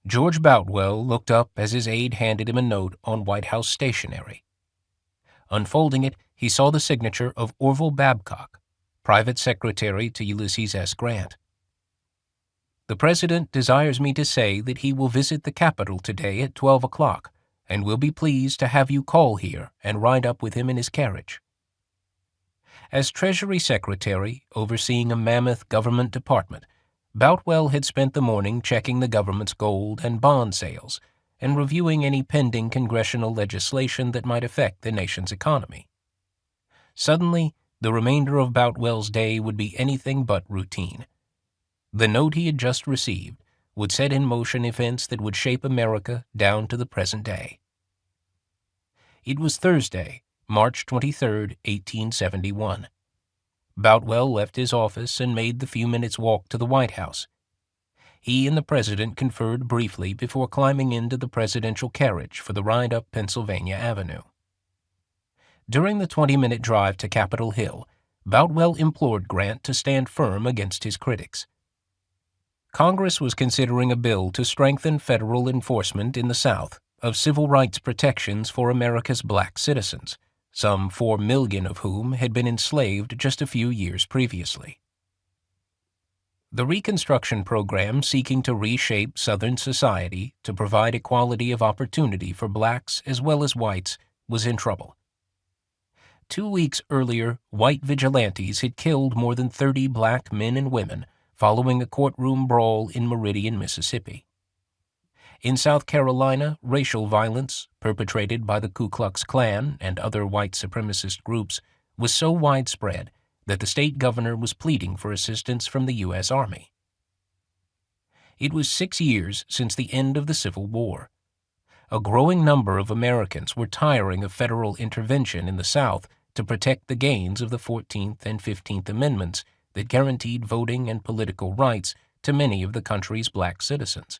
George Boutwell looked up as his aide handed him a note on White House stationery. Unfolding it, he saw the signature of Orville Babcock, private secretary to Ulysses S. Grant. "The President desires me to say that he will visit the Capitol today at 12 o'clock, and will be pleased to have you call here and ride up with him in his carriage." As Treasury Secretary, overseeing a mammoth government department, Boutwell had spent the morning checking the government's gold and bond sales and reviewing any pending congressional legislation that might affect the nation's economy. Suddenly, the remainder of Boutwell's day would be anything but routine. The note he had just received would set in motion events that would shape America down to the present day. It was Thursday, March 23, 1871. Boutwell left his office and made the few minutes' walk to the White House. He and the President conferred briefly before climbing into the presidential carriage for the ride up Pennsylvania Avenue. During the 20-minute drive to Capitol Hill, Boutwell implored Grant to stand firm against his critics. Congress was considering a bill to strengthen federal enforcement in the South of civil rights protections for America's black citizens, some 4 million of whom had been enslaved just a few years previously. The Reconstruction program seeking to reshape Southern society to provide equality of opportunity for blacks as well as whites was in trouble. 2 weeks earlier, white vigilantes had killed more than 30 black men and women following a courtroom brawl in Meridian, Mississippi. In South Carolina, racial violence, perpetrated by the Ku Klux Klan and other white supremacist groups, was so widespread that the state governor was pleading for assistance from the U.S. Army. It was 6 years since the end of the Civil War. A growing number of Americans were tiring of federal intervention in the South to protect the gains of the 14th and 15th Amendments that guaranteed voting and political rights to many of the country's black citizens.